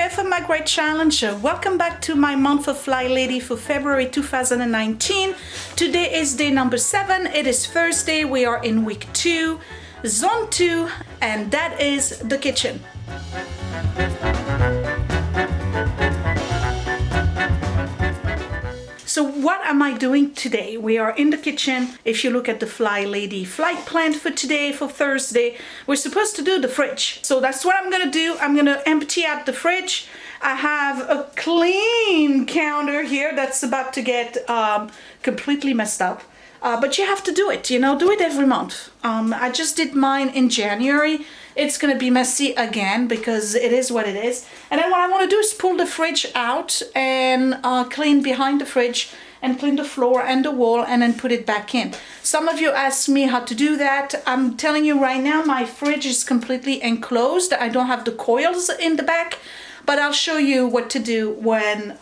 there for my great challenge. Welcome back to my month of FlyLady for February 2019. Today is day number 7. It is Thursday. We are in week 2, zone 2, and that is the kitchen. So what am I doing today? We are in the kitchen. If you look at the FlyLady flight plan for today, for Thursday, we're supposed to do the fridge. So that's what I'm gonna do. I'm gonna empty out the fridge. I have a clean counter here that's about to get completely messed up. But you have to do it, you know, do it every month. I just did mine in January. It's gonna be messy again because it is what it is. And then what I wanna do is pull the fridge out and clean behind the fridge and clean the floor and the wall and then put it back in. Some of you asked me how to do that. I'm telling you right now, my fridge is completely enclosed. I don't have the coils in the back, but I'll show you what to do when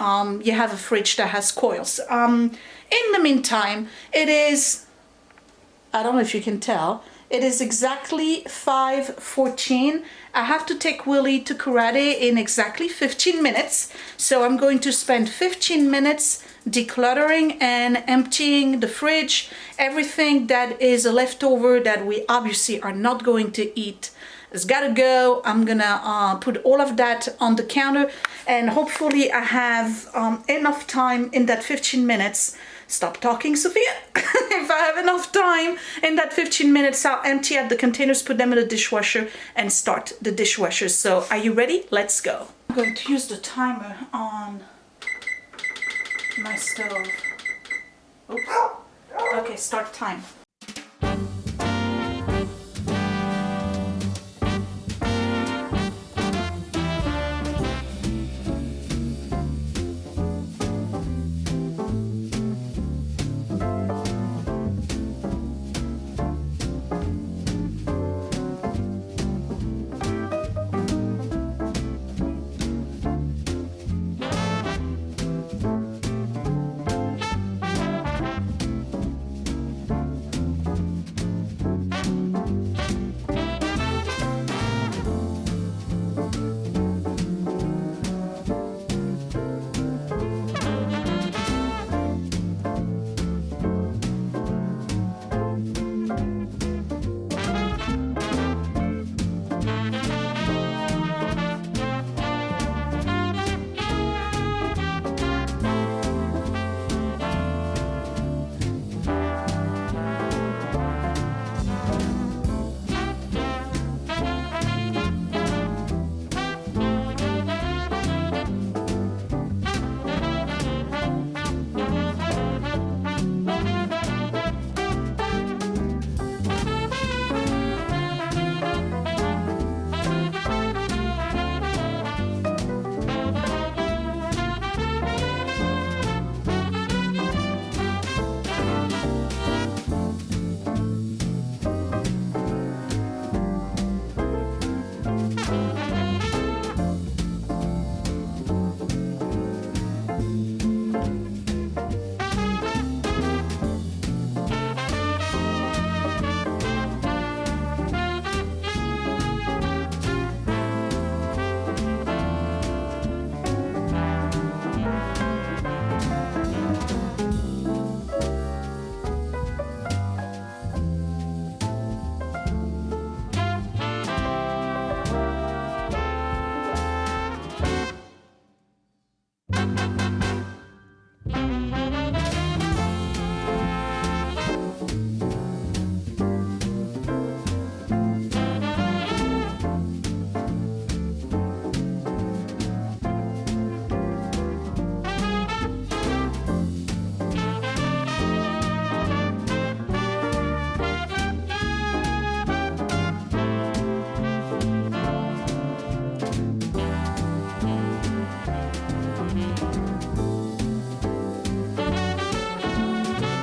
you have a fridge that has coils. In the meantime, it is, I don't know if you can tell, it is exactly 5:14. I have to take Willie to karate in exactly 15 minutes. So I'm going to spend 15 minutes decluttering and emptying the fridge. Everything that is a leftover that we obviously are not going to eat has got to go. I'm gonna put all of that on the counter, and hopefully I have enough time in that 15 minutes. Stop talking, Sophia. If I have enough time in that 15 minutes, I'll empty out the containers, put them in the dishwasher, and start the dishwasher. So are you ready? Let's go. I'm going to use the timer on my stove. Oops. Okay, start time.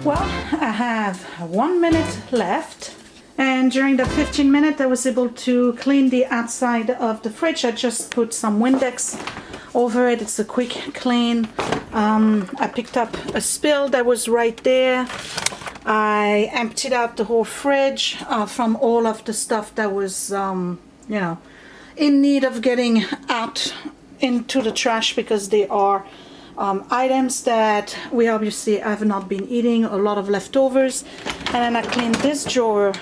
Well, I have 1 minute left, and during that 15 minutes I was able to clean the outside of the fridge. I just put some Windex over it. It's a quick clean. I picked up a spill that was right there. I emptied out the whole fridge from all of the stuff that was, you know, in need of getting out into the trash because they are items that we obviously have not been eating, a lot of leftovers. And then I cleaned this drawer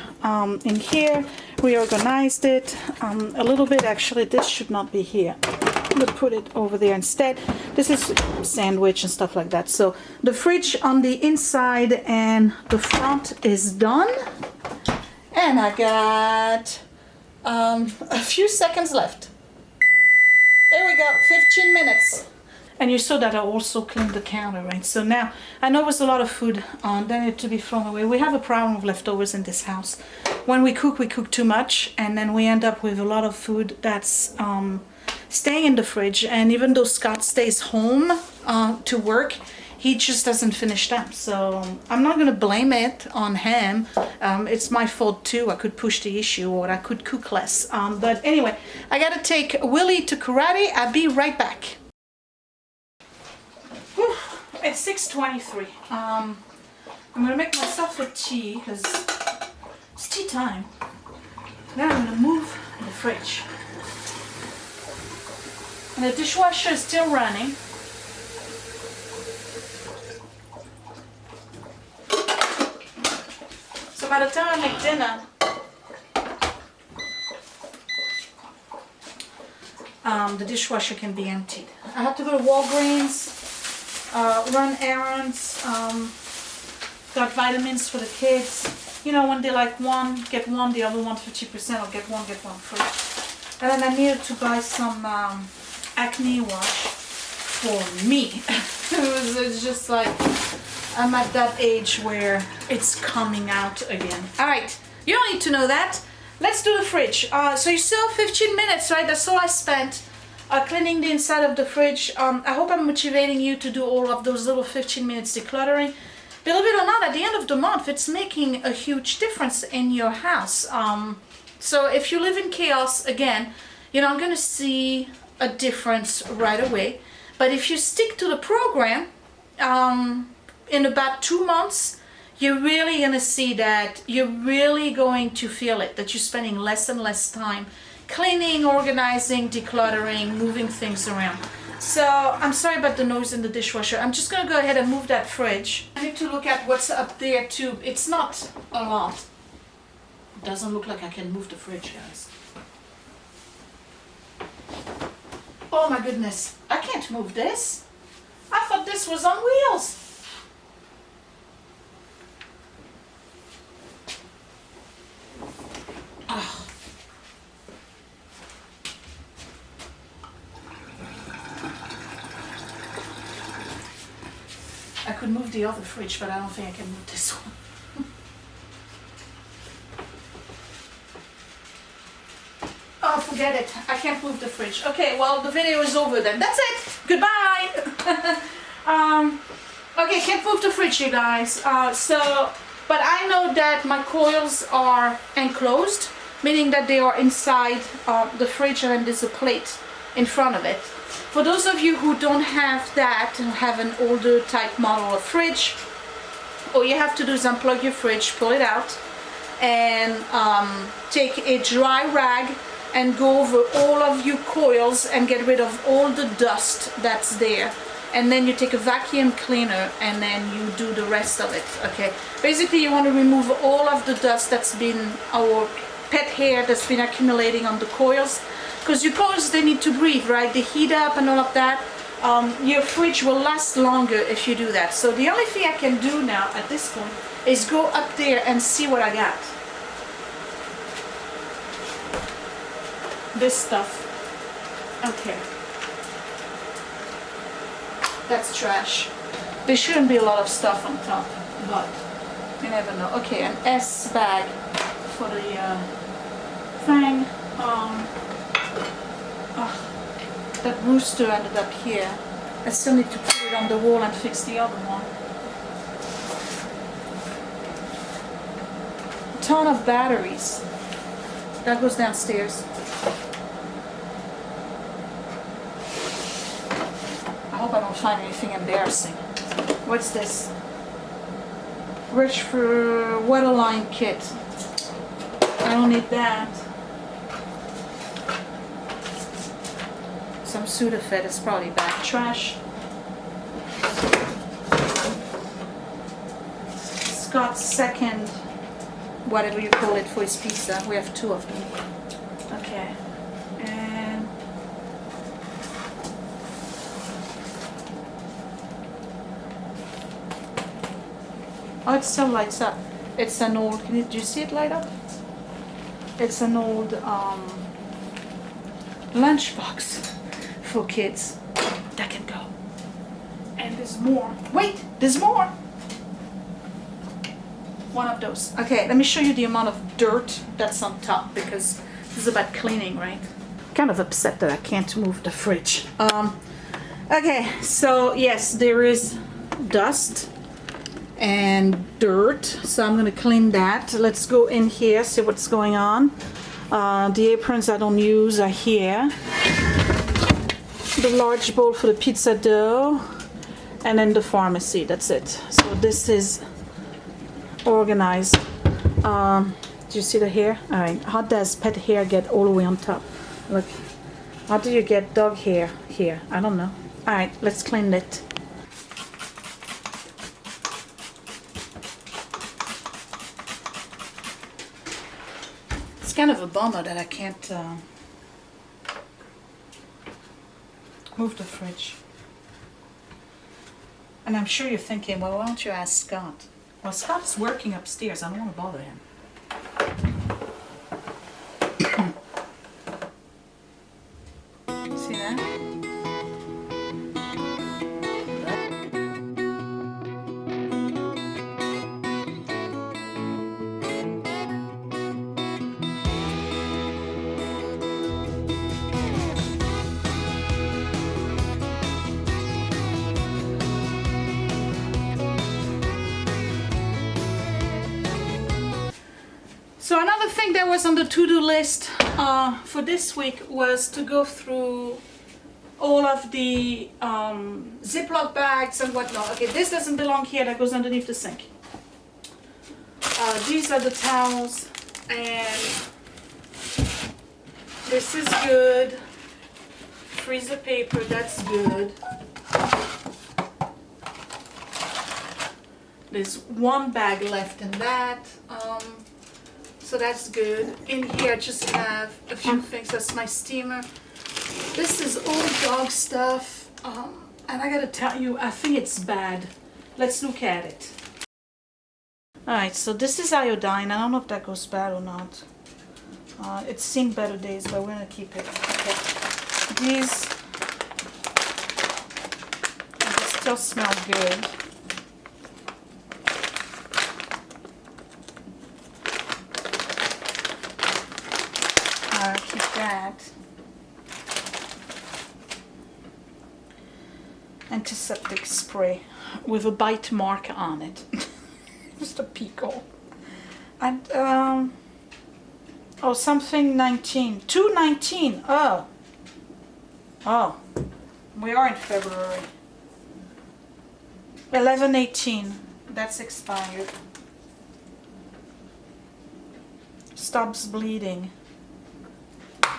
in here, reorganized it a little bit. Actually, this should not be here. I'm gonna put it over there instead. This is sandwich and stuff like that. So the fridge on the inside and the front is done. And I got a few seconds left. There we go, 15 minutes. And you saw that I also cleaned the counter, right? So now, I know it was a lot of food that needed to be thrown away. We have a problem with leftovers in this house. When we cook too much, and then we end up with a lot of food that's staying in the fridge. And even though Scott stays home to work, he just doesn't finish them. So I'm not gonna blame it on him. It's my fault too. I could push the issue, or I could cook less. But anyway, I gotta take Willie to karate. I'll be right back. Whew, it's 6:23. I'm gonna make myself a tea because it's tea time. Then I'm gonna move the fridge. And the dishwasher is still running. So by the time I make dinner, the dishwasher can be emptied. I have to go to Walgreens, run errands, got vitamins for the kids. You know, when they like one, get one, the other one 50%, or get one free. And then I needed to buy some acne wash for me. It's just like, I'm at that age where it's coming out again. All right, you don't need to know that. Let's do the fridge. So you still have 15 minutes, right? That's all I spent cleaning the inside of the fridge. I hope I'm motivating you to do all of those little 15 minutes decluttering. Believe it or not, at the end of the month, it's making a huge difference in your house. So if you live in chaos, again, you're not gonna see a difference right away. But if you stick to the program, in about 2 months, you're really gonna see that you're really going to feel it, that you're spending less and less time cleaning, organizing, decluttering, moving things around. So I'm sorry about the noise in the dishwasher. I'm just gonna go ahead and move that fridge. I need to look at what's up there too. It's not a lot. It doesn't look like I can move the fridge, guys. Oh my goodness, I can't move this. I thought this was on wheels. Oh. I could move the other fridge, but I don't think I can move this one. Oh, forget it. I can't move the fridge. Okay, well, the video is over then. That's it. Goodbye. Okay, can't move the fridge, you guys. But I know that my coils are enclosed, meaning that they are inside the fridge, and then there's a plate in front of it. For those of you who don't have that, who have an older type model of fridge, all you have to do is unplug your fridge, pull it out, and take a dry rag and go over all of your coils and get rid of all the dust that's there. And then you take a vacuum cleaner and then you do the rest of it, okay? Basically, you want to remove all of the dust that's been, or pet hair that's been accumulating on the coils, because your coils, they need to breathe, right? They heat up and all of that. Your fridge will last longer if you do that. So the only thing I can do now at this point is go up there and see what I got. This stuff. Okay. That's trash. There shouldn't be a lot of stuff on top, but you never know. Okay, an S bag for the thing. That rooster ended up here. I still need to put it on the wall and fix the other one. A ton of batteries. That goes downstairs. I hope I don't find anything embarrassing. What's this? Rich for waterline kit. I don't need that. some Sudafed. It's probably bad trash. Scott's second, whatever you call it, for his pizza. We have 2 of them. Okay. And oh, it still lights up. It's an old, do you see it light up? It's an old lunchbox for kids. That can go. And there's more. Wait, there's more. One of those. Okay, let me show you the amount of dirt that's on top, because this is about cleaning, right? Kind of upset that I can't move the fridge. Okay, so yes, there is dust and dirt, so I'm gonna clean that. Let's go in here, see what's going on. The aprons I don't use are here. The large bowl for the pizza dough, and then the pharmacy. That's it. So this is organized. Do you see the hair? All right. How does pet hair get all the way on top? Look. How do you get dog hair here? I don't know. All right. Let's clean it. It's kind of a bummer that I can't move the fridge. And I'm sure you're thinking, well, why don't you ask Scott? Well, Scott's working upstairs. I don't want to bother him. See that? So another thing that was on the to-do list for this week was to go through all of the Ziploc bags and whatnot. Okay, this doesn't belong here, that goes underneath the sink. These are the towels, and this is good. Freezer paper, that's good. There's 1 bag left in that. So that's good. In here I just have a few things. That's my steamer. This is old dog stuff. And I gotta tell you, I think it's bad. Let's look at it. Alright, so this is iodine. I don't know if that goes bad or not. It's seen better days, but we're gonna keep it. Okay. These still smell good. Keep that. Antiseptic spray with a bite mark on it. Just a pico. And oh, something 19. 2/19. Oh. Oh. We are in February. 11/18. That's expired. Stops bleeding.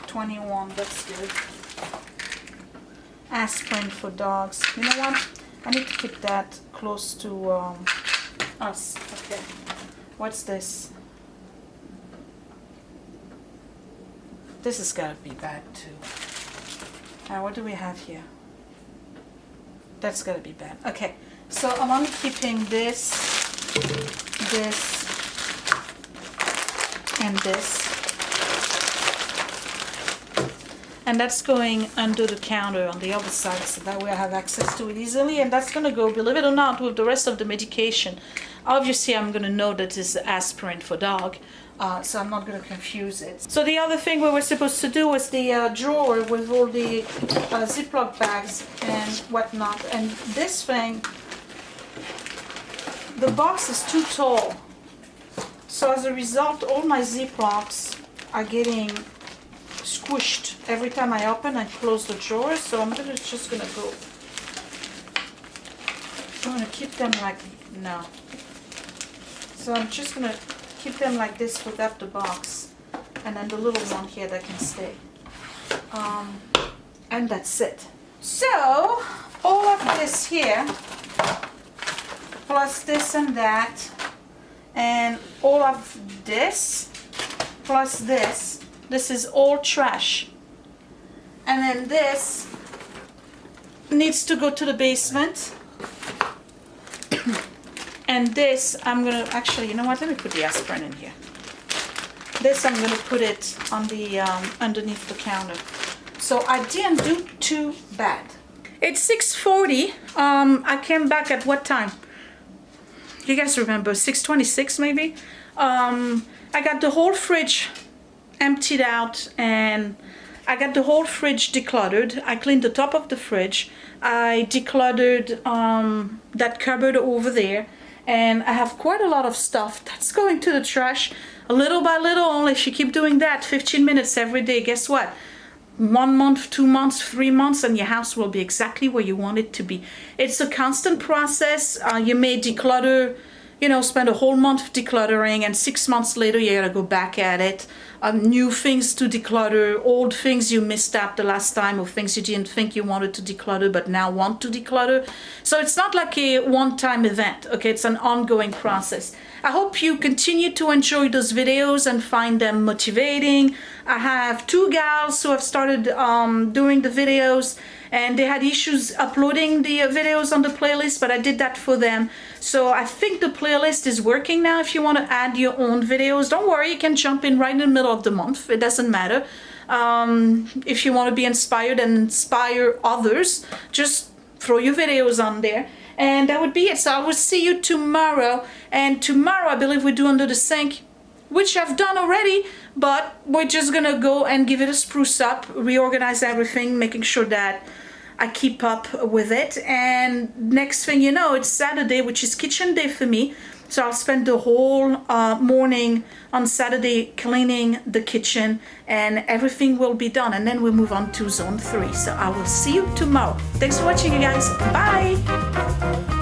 21, that's good. Aspirin for dogs. You know what? I need to keep that close to us. Okay. What's this? This has got to be bad too. What do we have here? That's got to be bad. Okay. So I'm only keeping this, and this. And that's going under the counter on the other side, so that way I have access to it easily. And that's going to go, believe it or not, with the rest of the medication. Obviously, I'm going to know that it's aspirin for dog, so I'm not going to confuse it. So the other thing we were supposed to do was the drawer with all the Ziploc bags and whatnot. And this thing, the box is too tall. So as a result, all my Ziplocs are getting squished every time I open and close the drawer. So I'm just gonna go. I'm gonna keep them like no. So I'm just gonna keep them like this without the box, and then the little one here that can stay. And that's it. So all of this here, plus this and that, and all of this, plus this is all trash. And then this needs to go to the basement. And this, I'm gonna, actually, you know what, let me put the aspirin in here. This, I'm gonna put it on the, underneath the counter. So I didn't do too bad. It's 6:40. I came back at what time? You guys remember, 6:26 maybe? I got the whole fridge emptied out and I got the whole fridge decluttered. I cleaned the top of the fridge. I decluttered that cupboard over there. And I have quite a lot of stuff that's going to the trash. Little by little, only if you keep doing that 15 minutes every day, guess what? 1 month, 2 months, 3 months, and your house will be exactly where you want it to be. It's a constant process. You may declutter, you know, spend a whole month decluttering, and 6 months later you gotta go back at it. New things to declutter, old things you missed out the last time, or things you didn't think you wanted to declutter but now want to declutter. So it's not like a one-time event, okay? It's an ongoing process. I hope you continue to enjoy those videos and find them motivating. I have 2 gals who have started doing the videos, and they had issues uploading the videos on the playlist, but I did that for them. So I think the playlist is working now. If you want to add your own videos, don't worry, you can jump in right in the middle of the month. It doesn't matter. If you want to be inspired and inspire others, just throw your videos on there. And that would be it. So I will see you tomorrow. And tomorrow I believe we do Under the Sink, which I've done already, but we're just gonna go and give it a spruce up, reorganize everything, making sure that I keep up with it. And next thing you know, it's Saturday, which is kitchen day for me. So I'll spend the whole morning on Saturday cleaning the kitchen, and everything will be done. And then we'll move on to zone 3. So I will see you tomorrow. Thanks for watching, you guys. Bye.